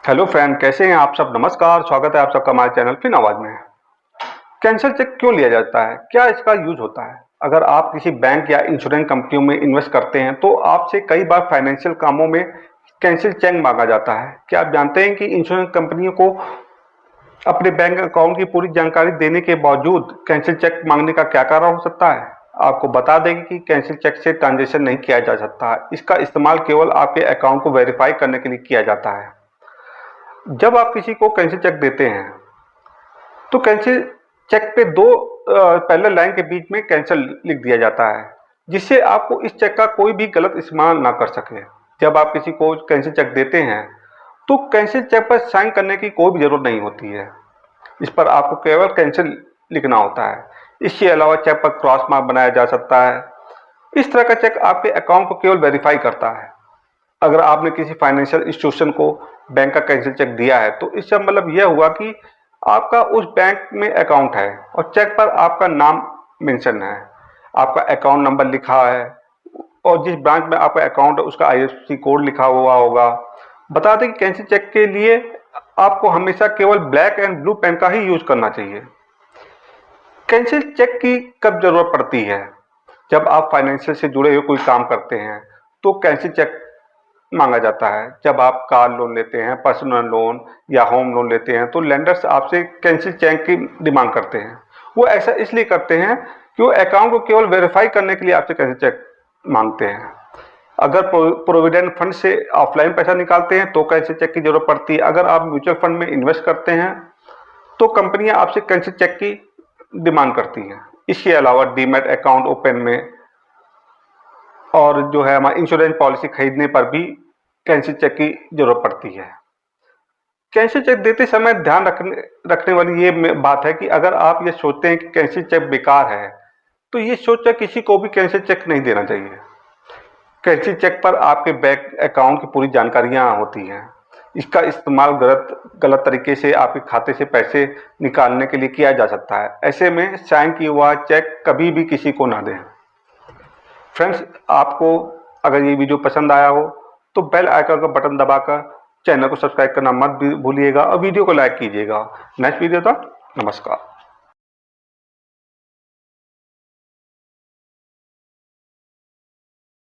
Hello friend, कैसे हैं आप सब। नमस्कार, स्वागत है आप सबका हमारे चैनल फिन आवाज में। कैंसिल चेक क्यों लिया जाता है, क्या इसका यूज होता है। अगर आप किसी बैंक या इंश्योरेंस कंपनियों में इन्वेस्ट करते हैं तो आपसे कई बार फाइनेंशियल कामों में कैंसिल चेक मांगा जाता है। क्या आप जानते हैं कि इंश्योरेंस कंपनियों को अपने बैंक अकाउंट की पूरी जानकारी देने के बावजूद कैंसिल चेक मांगने का क्या कारण हो सकता है। आपको बता दें कि कैंसिल चेक से ट्रांजेक्शन नहीं किया जा सकता है। इसका इस्तेमाल केवल आपके अकाउंट को वेरीफाई करने के लिए किया जाता है। जब आप किसी को कैंसिल चेक देते हैं तो कैंसिल चेक पे दो पैरेलल लाइन के बीच में कैंसिल लिख दिया जाता है, जिससे आपको इस चेक का कोई भी गलत इस्तेमाल ना कर सके। जब आप किसी को कैंसिल चेक देते हैं तो कैंसिल चेक पर साइन करने की कोई भी जरूरत नहीं होती है। इस पर आपको केवल कैंसिल लिखना होता है। इसके अलावा चेक पर क्रॉस मार्क बनाया जा सकता है। इस तरह का चेक आपके अकाउंट को केवल वेरीफाई करता है। अगर आपने किसी फाइनेंशियल इंस्टीट्यूशन को बैंक का कैंसिल चेक दिया है तो इसका मतलब यह हुआ कि आपका उस बैंक में अकाउंट है और चेक पर आपका नाम मेंशन है, आपका अकाउंट नंबर लिखा है और जिस ब्रांच में आपका अकाउंट है उसका आईएफएससी कोड लिखा हुआ होगा। बता दें कि कैंसिल चेक के लिए आपको हमेशा केवल ब्लैक एंड ब्लू पेन का ही यूज करना चाहिए। कैंसिल चेक की कब जरूरत पड़ती है, जब आप फाइनेंशियल से जुड़े हुए कोई काम करते हैं तो कैंसिल चेक मांगा जाता है। जब आप कार लोन लेते हैं, पर्सनल लोन या होम लोन लेते हैं तो लेंडर्स आपसे कैंसिल चेक की डिमांड करते हैं। वो ऐसा इसलिए करते हैं कि वो अकाउंट को केवल वेरीफाई करने के लिए आपसे कैंसिल चेक मांगते हैं। अगर प्रोविडेंट फंड से ऑफलाइन पैसा निकालते हैं तो कैंसिल चेक की जरूरत पड़ती है। अगर आप म्यूचुअल फंड में इन्वेस्ट करते हैं तो कंपनियां आपसे कैंसिल चेक की डिमांड करती हैं। इसके अलावा डीमैट अकाउंट ओपन में और जो है हमारी इंश्योरेंस पॉलिसी खरीदने पर भी कैंसिल चेक की जरूरत पड़ती है। कैंसिल चेक देते समय ध्यान रखने वाली ये बात है कि अगर आप ये सोचते हैं कि कैंसिल चेक बेकार है तो ये सोचकर किसी को भी कैंसिल चेक नहीं देना चाहिए। कैंसिल चेक पर आपके बैंक अकाउंट की पूरी जानकारियां होती हैं। इसका इस्तेमाल गलत तरीके से आपके खाते से पैसे निकालने के लिए किया जा सकता है। ऐसे में साइन किया हुआ चेक कभी भी किसी को ना दें। फ्रेंड्स, आपको अगर ये वीडियो पसंद आया हो तो बेल आइकन का बटन दबाकर चैनल को सब्सक्राइब करना मत भूलिएगा और वीडियो को लाइक कीजिएगा। नेक्स्ट वीडियो तक नमस्कार।